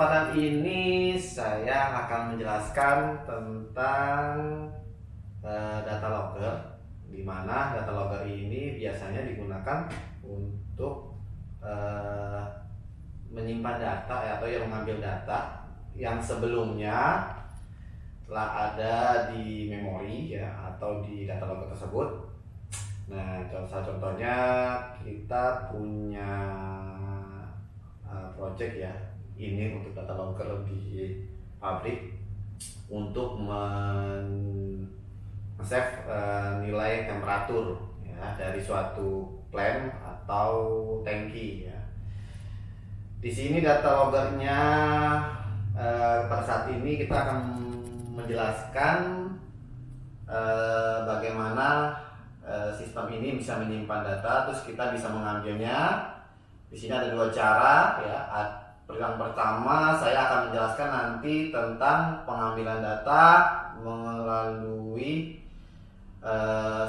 kesempatan ini saya akan menjelaskan tentang data logger, di mana data logger ini biasanya digunakan untuk menyimpan data atau yang mengambil data yang sebelumnya telah ada di memori ya atau di data logger tersebut. Nah, contohnya kita punya project ya, ini untuk data logger di pabrik untuk save nilai temperatur ya dari suatu plant atau tangki ya. Di sini data loggernya pada saat ini kita akan menjelaskan bagaimana sistem ini bisa menyimpan data, terus kita bisa mengambilnya. Di sini ada dua cara ya. Yang pertama saya akan menjelaskan nanti tentang pengambilan data melalui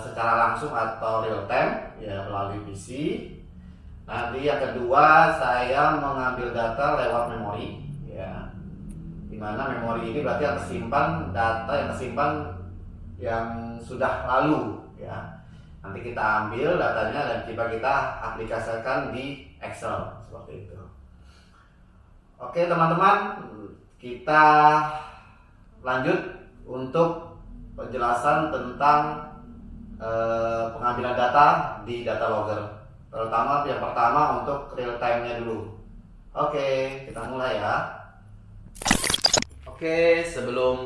secara langsung atau real time ya melalui PC. Nanti yang kedua saya mengambil data lewat memori ya. Dimana memori ini berarti yang tersimpan data yang tersimpan yang sudah lalu ya. Nanti kita ambil datanya dan kita aplikasikan di Excel seperti itu. Oke teman-teman, kita lanjut untuk penjelasan tentang pengambilan data di data logger. Terutama yang pertama untuk real time-nya dulu. Oke, kita mulai ya. Oke, sebelum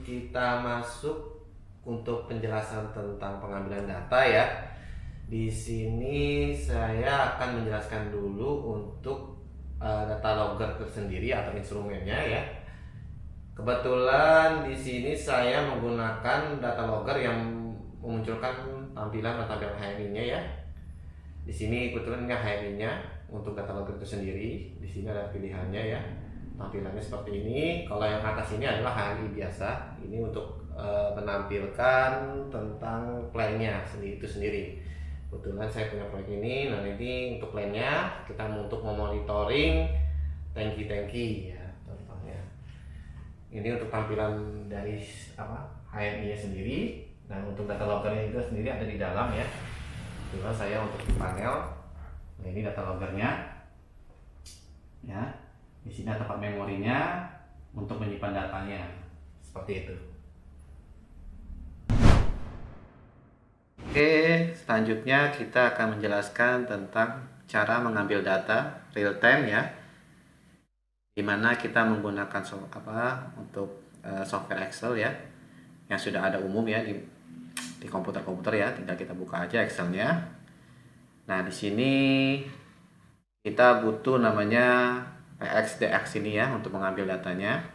kita masuk untuk penjelasan tentang pengambilan data ya, di sini saya akan menjelaskan dulu untuk data logger tersendiri atau instrumennya ya. Kebetulan di sini saya menggunakan data logger yang memunculkan tampilan HMI-nya ya. Di sini kebetulan ini HMI-nya untuk data logger itu sendiri. Di sini ada pilihannya ya. Tampilannya seperti ini. Kalau yang atas ini adalah HMI biasa. Ini untuk menampilkan tentang plan-nya itu sendiri. Kebetulan saya punya proyek ini. Nah ini untuk plan-nya kita untuk memonitoring tangki-tangki ya contohnya. Ini untuk tampilan dari HMI-nya sendiri. Dan untuk data loggernya itu sendiri ada di dalam ya. Kebetulan saya untuk di panel. Nah ini data loggernya ya. Di sini ada tempat memorinya untuk menyimpan datanya seperti itu. Oke, selanjutnya kita akan menjelaskan tentang cara mengambil data real time ya, dimana kita menggunakan untuk software Excel ya, yang sudah ada umum ya di komputer-komputer ya, tinggal kita buka aja Excelnya. Nah di sini kita butuh namanya PXDX ini ya untuk mengambil datanya.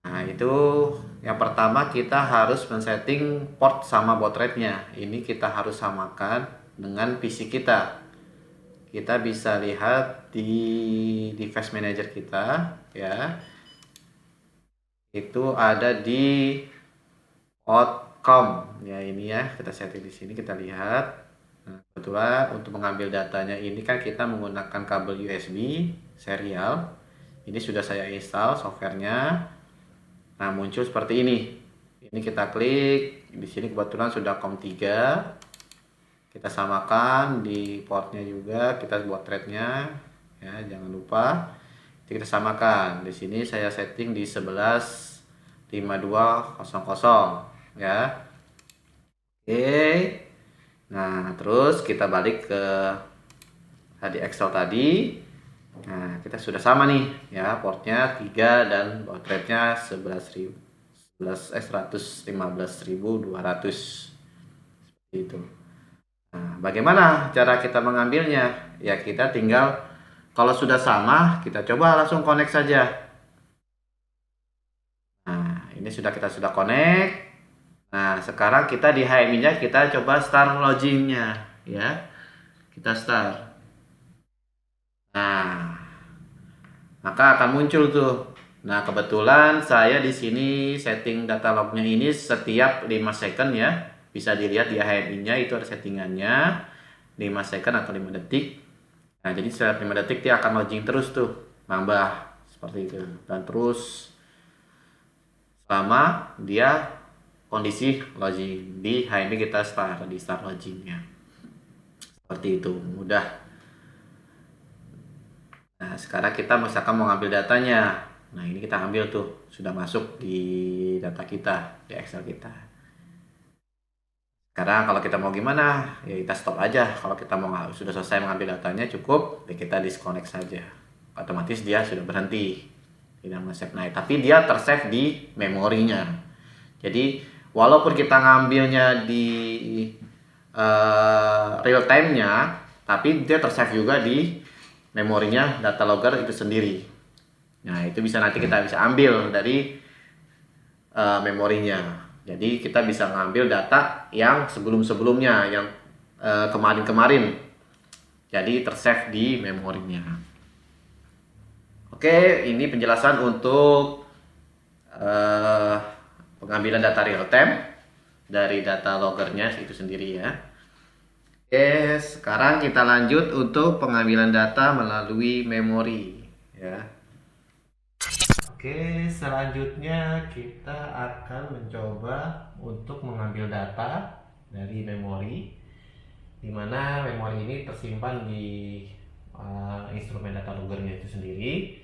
Nah itu yang pertama kita harus men-setting port sama baud rate-nya. Ini kita harus samakan dengan PC kita. Kita bisa lihat di device manager kita ya. Itu ada di outcome ya, ini ya kita setting di sini, kita lihat. Nah, kebetulan untuk mengambil datanya ini kan kita menggunakan kabel USB serial. Ini sudah saya install softwarenya. Nah muncul seperti ini. Ini kita klik di sini, kebetulan sudah COM3. Kita samakan di portnya juga, kita buat threadnya ya, jangan lupa. Kita samakan. Di sini saya setting di 11.5200 ya. Oke. Nah, terus kita balik ke tadi Excel tadi. Nah, kita sudah sama nih ya, portnya 3 dan baud rate-nya 115.200 seperti itu. Nah, bagaimana cara kita mengambilnya? Ya, kita tinggal kalau sudah sama, kita coba langsung connect saja. Nah, ini kita sudah connect. Nah, sekarang kita di HMI-nya kita coba start login-nya ya. Kita start. Nah, maka akan muncul tuh. Nah, kebetulan saya di sini setting data lognya ini setiap 5 second ya. Bisa dilihat di HMI-nya itu ada settingannya 5 second atau 5 detik. Nah, jadi setiap 5 detik dia akan login terus tuh, nambah seperti itu. Dan terus selama dia kondisi login di HMI kita di start login-nya. Seperti itu, mudah. Nah, sekarang kita misalkan mau ngambil datanya. Nah, ini kita ambil tuh, sudah masuk di data kita, di Excel kita. Sekarang kalau kita mau gimana, ya kita stop aja. Kalau kita mau sudah selesai mengambil datanya, cukup ya kita disconnect saja. Otomatis dia sudah berhenti tidak men-save. Nah, tapi dia tersave di memorinya. Jadi walaupun kita ngambilnya di real time-nya, tapi dia tersave juga di memorinya data logger itu sendiri. Nah, itu bisa nanti kita bisa ambil dari memorinya. Jadi kita bisa ngambil data yang sebelum-sebelumnya, yang kemarin-kemarin. Jadi tersave di memorinya. Oke, ini penjelasan untuk pengambilan data real time dari data loggernya itu sendiri ya. Oke, sekarang kita lanjut untuk pengambilan data melalui memori ya. Oke, selanjutnya kita akan mencoba untuk mengambil data dari memori, di mana memori ini tersimpan di instrumen data loggernya itu sendiri.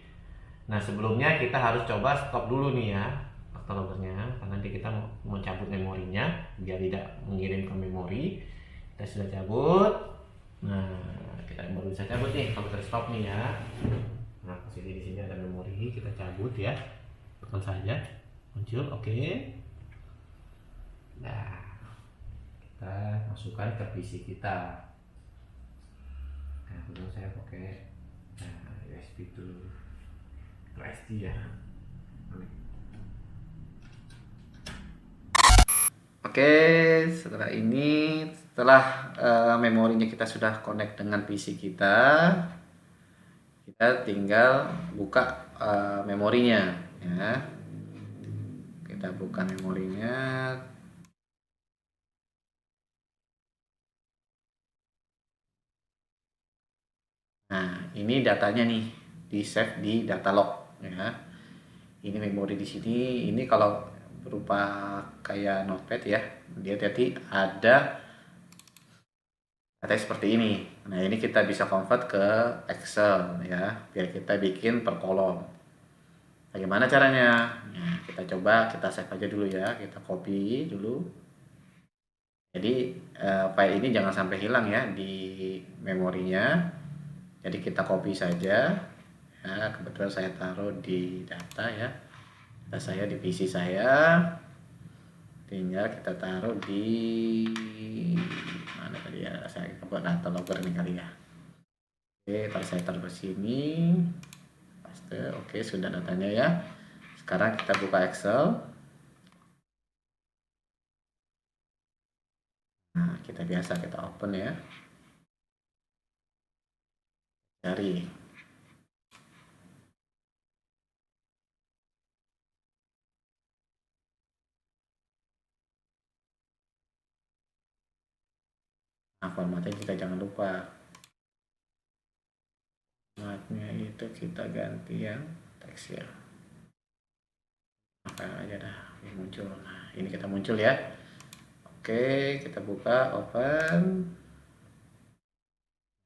Nah, sebelumnya kita harus coba stop dulu nih ya data loggernya, karena nanti kita mau cabut memorinya biar tidak mengirim ke memori. Kita sudah cabut. Nah, kita baru bisa cabut nih kalau kita stop nih ya. Nah, posisi di sini ada memori, kita cabut ya. Tekan saja, muncul, oke. Nah, kita masukkan ke PC kita. Nah, kemudian saya pakai USB dulu, SD ya. Oke, setelah ini, setelah memorinya kita sudah connect dengan PC kita tinggal buka memorinya ya. Kita buka memorinya. Nah, ini datanya nih di save di data log ya. Ini memori di sini. Ini kalau berupa kayak notepad ya, dia tadi ada data seperti ini. Nah, ini kita bisa convert ke Excel ya, biar kita bikin per kolom. Bagaimana caranya? Nah, kita coba, kita save aja dulu ya, kita copy dulu. Jadi file ini jangan sampai hilang ya di memorinya. Jadi kita copy saja. Ya, kebetulan saya taruh di data ya. Data saya di PC saya. Tinggal kita taruh di mana tadi ya? Saya buat data logger ini kali ya. Oke, saya taruh ke sini. Paste. Oke, sudah datanya ya. Sekarang kita buka Excel. Nah, kita open ya. Cari. Nah, formatnya kita jangan lupa. Formatnya itu kita ganti yang teks ya. Apa aja dah, ini muncul. Nah, ini kita muncul ya. Oke, kita buka, open.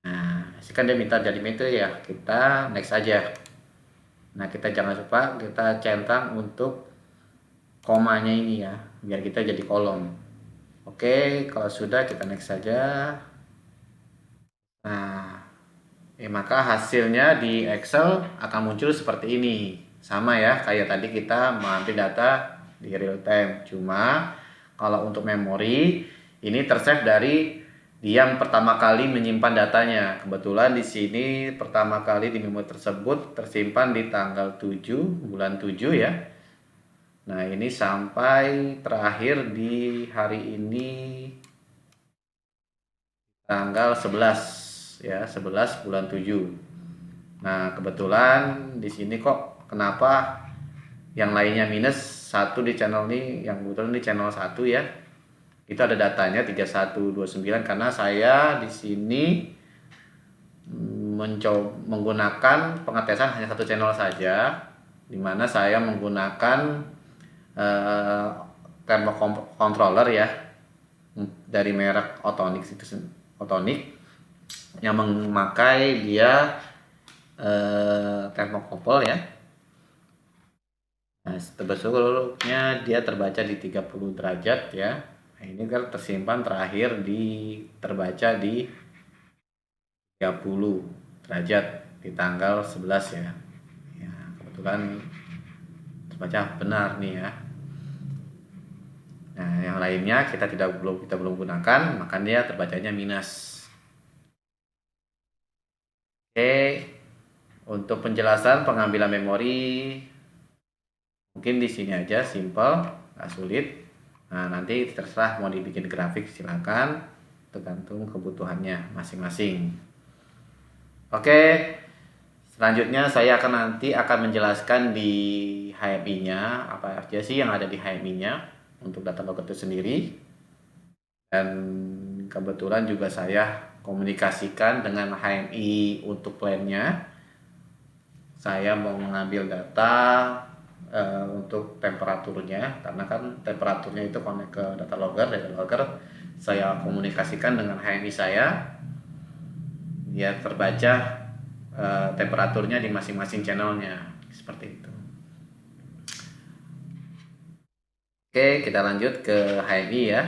Nah, kan dia minta jadi meter ya, kita next aja. Nah, kita jangan lupa kita centang untuk komanya ini ya, biar kita jadi kolom. Oke, kalau sudah kita next saja. Nah, maka hasilnya di Excel akan muncul seperti ini. Sama ya, kayak tadi kita mengambil data di real time. Cuma kalau untuk memori ini tersave dari dia yang pertama kali menyimpan datanya. Kebetulan di sini pertama kali di memori tersebut tersimpan di tanggal 7 bulan 7 ya. Nah, ini sampai terakhir di hari ini tanggal 11 ya, 11 bulan 7. Nah, kebetulan di sini kok kenapa yang lainnya minus, satu di channel ini, yang kebetulan di channel 1 ya. Itu ada datanya 3129 karena saya di sini menggunakan pengetesan hanya satu channel saja, di mana saya menggunakan thermocontroller ya dari merek Otonix yang memakai dia thermocouple ya. Nah, sebetulnya dia terbaca di 30 derajat ya. Nah, ini kan tersimpan terbaca di 30 derajat di tanggal 11 ya. Ya, kebetulan terbaca benar nih ya. Nah, yang lainnya kita belum gunakan, maka dia terbacanya minus. Oke, untuk penjelasan pengambilan memori mungkin di sini aja, simple, nggak sulit. Nah, nanti terserah mau dibikin grafik, silakan, tergantung kebutuhannya masing-masing. Oke, selanjutnya saya nanti akan menjelaskan di HMI-nya apa aja sih yang ada di HMI-nya untuk data logger itu sendiri. Dan kebetulan juga saya komunikasikan dengan HMI untuk plannya. Saya mau mengambil data untuk temperaturnya, karena kan temperaturnya itu connect ke data logger saya komunikasikan dengan HMI saya, dia terbaca temperaturnya di masing-masing channelnya seperti itu. Oke, kita lanjut ke HMI ya.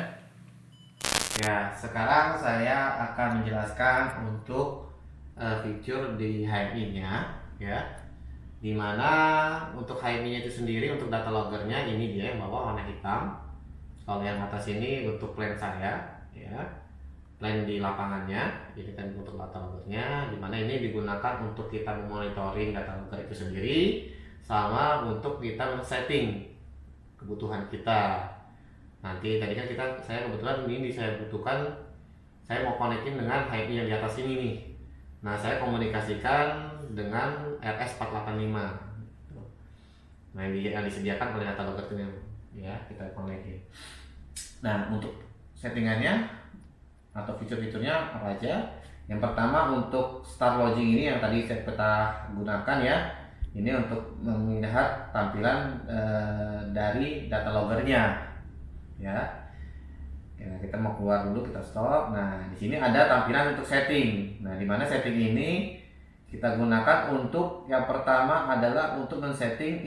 Ya, sekarang saya akan menjelaskan untuk fitur di HMI-nya ya. Dimana untuk HMI-nya itu sendiri, untuk data loggernya ini dia yang bawah warna hitam. Kalau yang atas ini untuk plan saya ya, plan di lapangannya. Jadi kan untuk data loggernya, dimana ini digunakan untuk kita memonitoring data logger itu sendiri, sama untuk kita men-setting kebutuhan kita. Nanti tadi kan saya kebetulan ini saya butuhkan, saya mau konekin dengan HMI yang di atas ini nih. Nah, saya komunikasikan dengan RS485. Nah, yang disediakan oleh data logger ini ya, kita konekin. Nah, untuk settingannya atau fitur-fiturnya apa aja? Yang pertama untuk start login ini yang tadi kita gunakan ya. Ini untuk melihat tampilan dari data loggernya ya. Ya, kita mau keluar dulu, kita stop. Nah, di sini ada tampilan untuk setting. Nah, di mana setting ini kita gunakan untuk yang pertama adalah untuk men-setting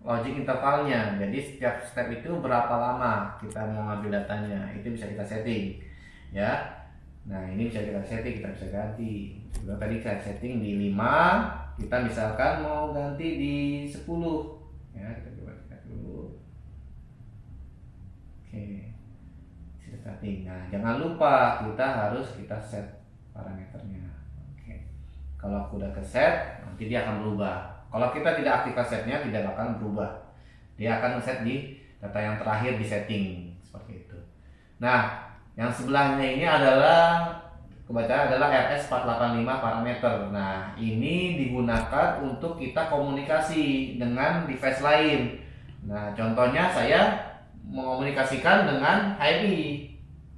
logic intervalnya. Jadi setiap step itu berapa lama kita mau ngambil datanya, itu bisa kita setting ya. Nah, ini bisa kita setting, kita bisa ganti. Kalau tadi saya setting di 5, kita misalkan mau ganti di 10 ya, kita coba dulu. Oke, setting. Nah, jangan lupa kita set parameternya. Oke, kalau aku udah ke set, nanti dia akan berubah. Kalau kita tidak aktifkan setnya, tidak akan berubah. Dia akan set di data yang terakhir di setting seperti itu. Nah, yang sebelahnya ini adalah kebaca adalah RS485 parameter. Nah, ini digunakan untuk kita komunikasi dengan device lain. Nah, contohnya saya mengomunikasikan dengan HMI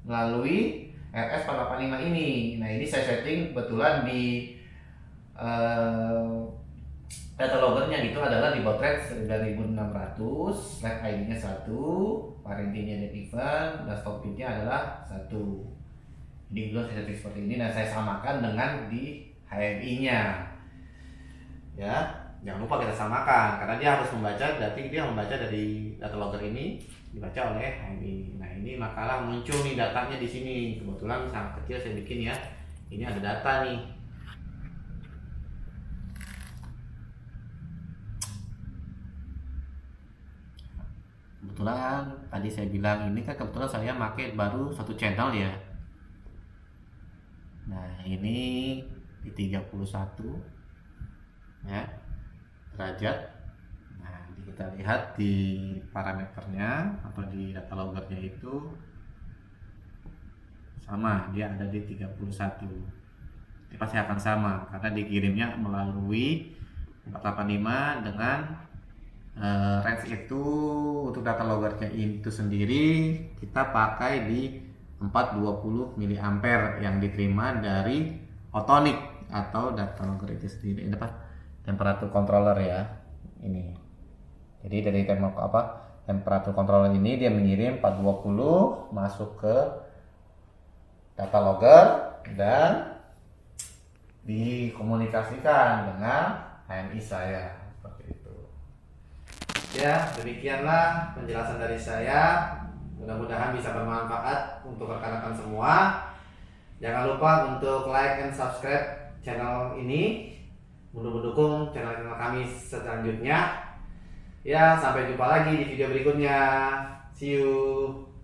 melalui RS485 ini. Nah, ini saya setting kebetulan di data loggernya itu adalah di baud rate 9600, slide ID-nya 1, parentinya dan event, dan stop bit-nya adalah 1. Jadi dulu saya setting seperti ini dan saya samakan dengan di HMI-nya. Ya, jangan lupa kita samakan karena dia harus membaca, dia membaca dari data logger ini dibaca oleh HMI. Nah, ini makalah muncul nih datanya di sini. Kebetulan sangat kecil saya bikin ya. Ini ada data nih. Kebetulan tadi saya bilang ini kan kebetulan saya pakai baru satu channel ya. Nah, ini di 31 ya derajat. Nah, kita lihat di parameternya atau di data loggernya itu sama, dia ada di 31. Ini pasti akan sama karena dikirimnya melalui 485 dengan range itu. Untuk data loggernya itu sendiri kita pakai di 420 mA yang diterima dari Otonix atau data logger itu sendiri. Ini apa? Temperatur controller ya. Ini. Jadi dari temperatur controller ini dia mengirim 420 masuk ke data logger dan dikomunikasikan dengan HMI saya seperti itu. Ya, demikianlah penjelasan dari saya. Mudah-mudahan bisa bermanfaat untuk rekan-rekan semua. Jangan lupa untuk like and subscribe channel ini untuk mendukung channel kami selanjutnya. Ya, sampai jumpa lagi di video berikutnya. See you.